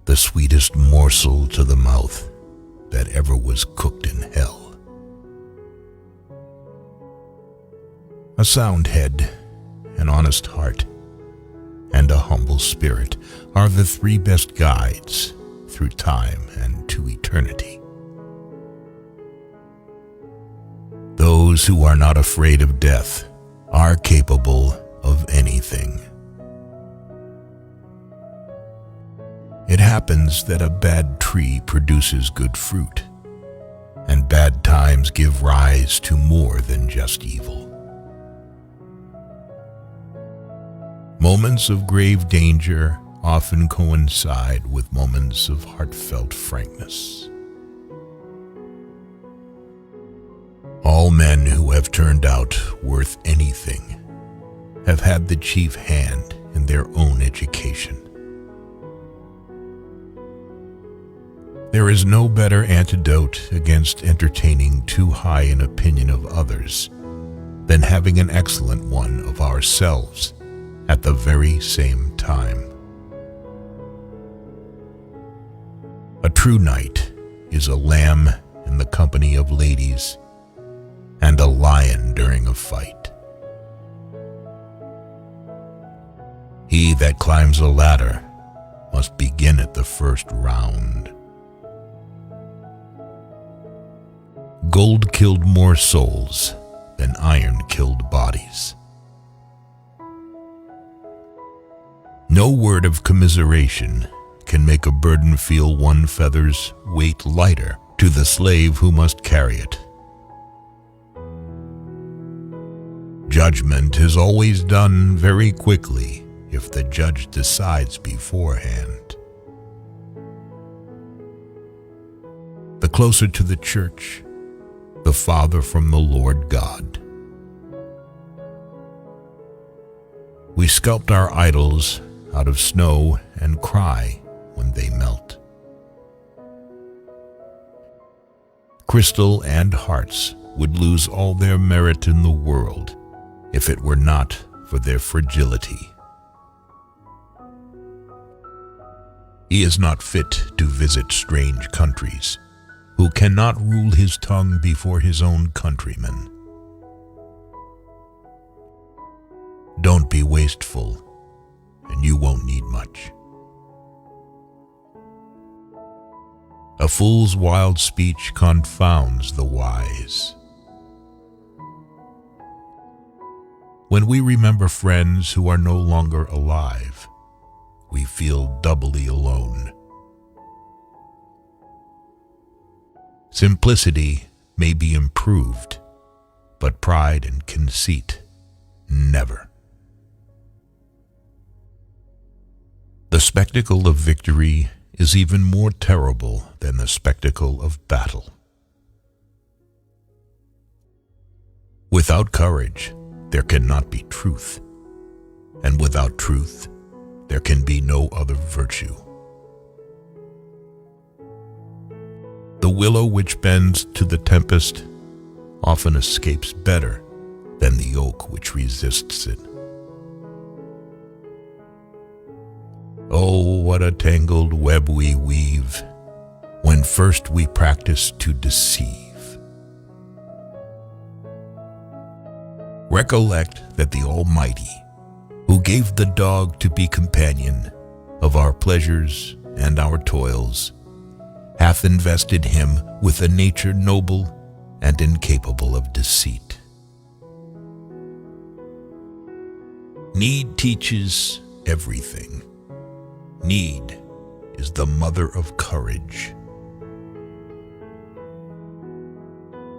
the sweetest morsel to the mouth that ever was cooked in hell. A sound head, an honest heart, and a humble spirit are the three best guides through time and to eternity. Those who are not afraid of death are capable of anything. It happens that a bad tree produces good fruit, and bad times give rise to more than just evil. Moments of grave danger often coincide with moments of heartfelt frankness. All men who have turned out worth anything have had the chief hand in their own education. There is no better antidote against entertaining too high an opinion of others than having an excellent one of ourselves at the very same time. A true knight is a lamb in the company of ladies and a lion during a fight. He that climbs a ladder must begin at the first round. Gold killed more souls than iron killed bodies. No word of commiseration can make a burden feel one feather's weight lighter to the slave who must carry it. Judgment is always done very quickly if the judge decides beforehand. The closer to the church, the farther from the Lord God. We sculpt our idols out of snow and cry when they melt. Crystal and hearts would lose all their merit in the world if it were not for their fragility. He is not fit to visit strange countries, who cannot rule his tongue before his own countrymen. Don't be wasteful, and you won't need much. A fool's wild speech confounds the wise. When we remember friends who are no longer alive, we feel doubly alone. Simplicity may be improved, but pride and conceit never. The spectacle of victory is even more terrible than the spectacle of battle. Without courage, there cannot be truth, and without truth, there can be no other virtue. The willow which bends to the tempest often escapes better than the oak which resists it. Oh, what a tangled web we weave when first we practice to deceive. Recollect that the Almighty, who gave the dog to be companion of our pleasures and our toils, hath invested him with a nature noble and incapable of deceit. Need teaches everything. Need is the mother of courage.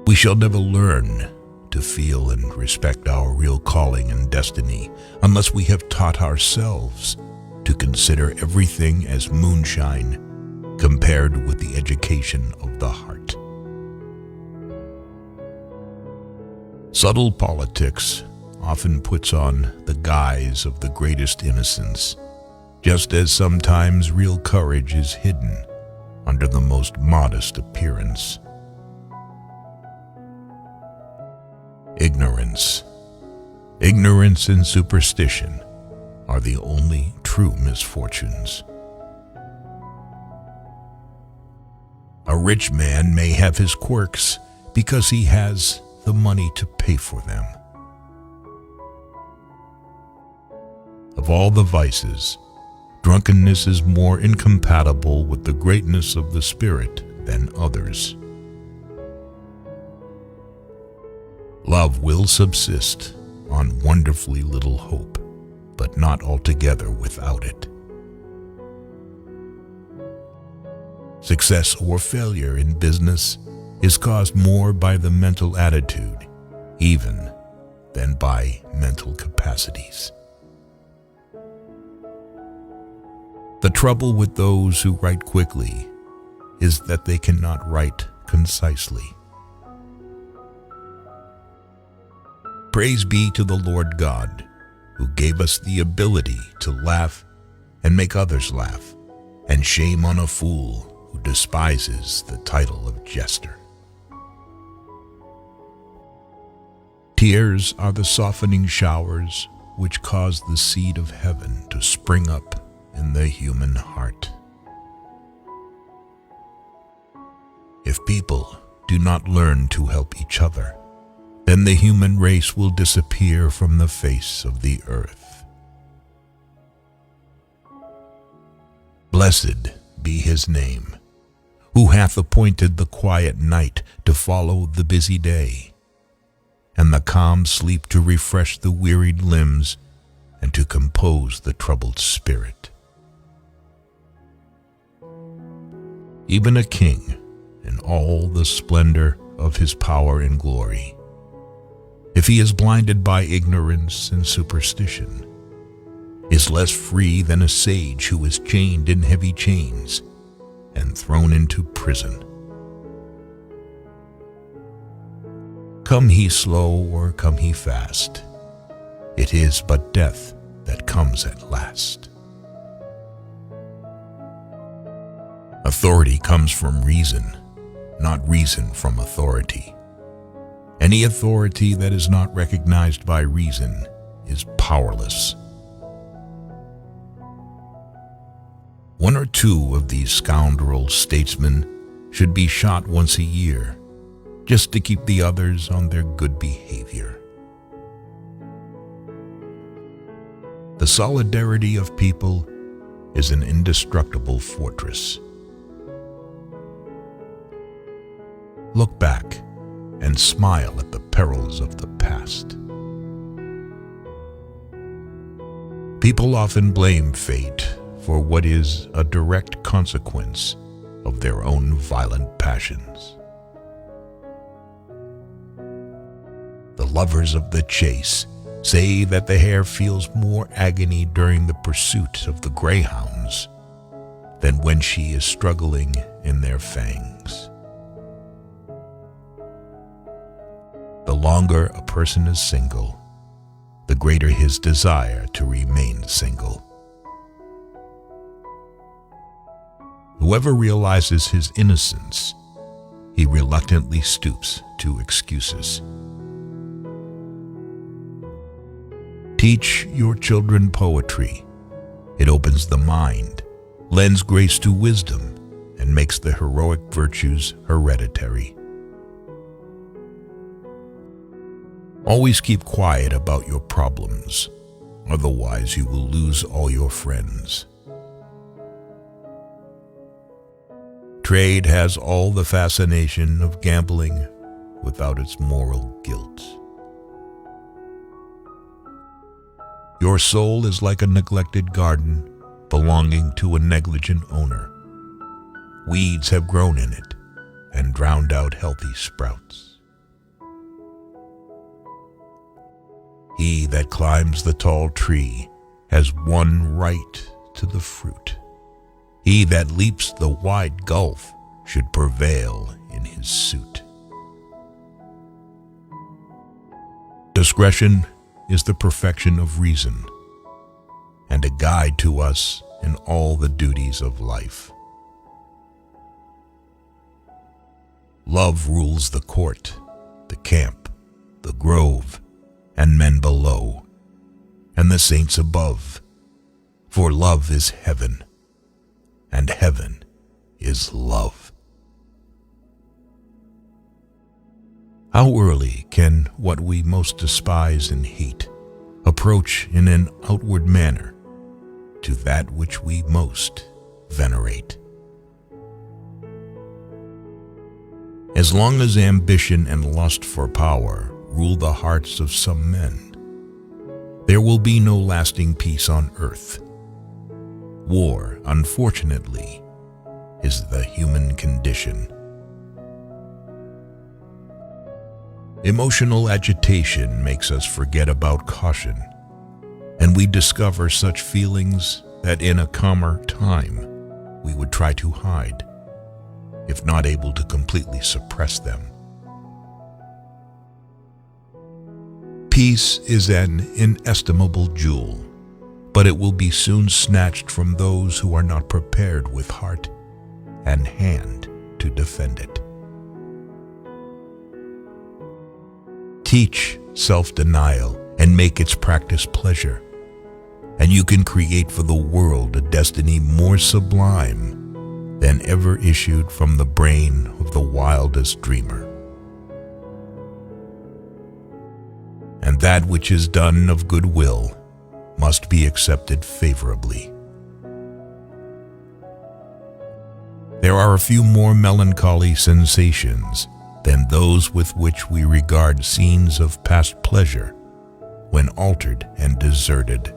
We shall never learn to feel and respect our real calling and destiny unless we have taught ourselves to consider everything as moonshine compared with the education of the heart. Subtle politics often puts on the guise of the greatest innocence, just as sometimes real courage is hidden under the most modest appearance. Ignorance and superstition are the only true misfortunes. A rich man may have his quirks because he has the money to pay for them. Of all the vices, drunkenness is more incompatible with the greatness of the spirit than others. Love will subsist on wonderfully little hope, but not altogether without it. Success or failure in business is caused more by the mental attitude, even than by mental capacities. The trouble with those who write quickly is that they cannot write concisely. Praise be to the Lord God, who gave us the ability to laugh and make others laugh, and shame on a fool who despises the title of jester. Tears are the softening showers which cause the seed of heaven to spring up in the human heart. If people do not learn to help each other, then the human race will disappear from the face of the earth. Blessed be his name, who hath appointed the quiet night to follow the busy day, and the calm sleep to refresh the wearied limbs and to compose the troubled spirit. Even a king, in all the splendor of his power and glory, if he is blinded by ignorance and superstition, is less free than a sage who is chained in heavy chains and thrown into prison. Come he slow or come he fast, it is but death that comes at last. Authority comes from reason, not reason from authority. Any authority that is not recognized by reason is powerless. One or two of these scoundrel statesmen should be shot once a year, just to keep the others on their good behavior. The solidarity of people is an indestructible fortress. Look back and smile at the perils of the past. People often blame fate for what is a direct consequence of their own violent passions. The lovers of the chase say that the hare feels more agony during the pursuit of the greyhounds than when she is struggling in their fangs. The longer a person is single, the greater his desire to remain single. Whoever realizes his innocence, he reluctantly stoops to excuses. Teach your children poetry. It opens the mind, lends grace to wisdom, and makes the heroic virtues hereditary. Always keep quiet about your problems, otherwise you will lose all your friends. Trade has all the fascination of gambling without its moral guilt. Your soul is like a neglected garden belonging to a negligent owner. Weeds have grown in it and drowned out healthy sprouts. He that climbs the tall tree has one right to the fruit. He that leaps the wide gulf should prevail in his suit. Discretion is the perfection of reason, and a guide to us in all the duties of life. Love rules the court, the camp, the grove, and men below, and the saints above, for love is heaven, and heaven is love. How early can what we most despise and hate approach in an outward manner to that which we most venerate? As long as ambition and lust for power rule the hearts of some men, there will be no lasting peace on earth. War, unfortunately, is the human condition. Emotional agitation makes us forget about caution, and we discover such feelings that in a calmer time we would try to hide, if not able to completely suppress them. Peace is an inestimable jewel, but it will be soon snatched from those who are not prepared with heart and hand to defend it. Teach self-denial and make its practice pleasure, and you can create for the world a destiny more sublime than ever issued from the brain of the wildest dreamer. And that which is done of good will must be accepted favorably. There are a few more melancholy sensations than those with which we regard scenes of past pleasure when altered and deserted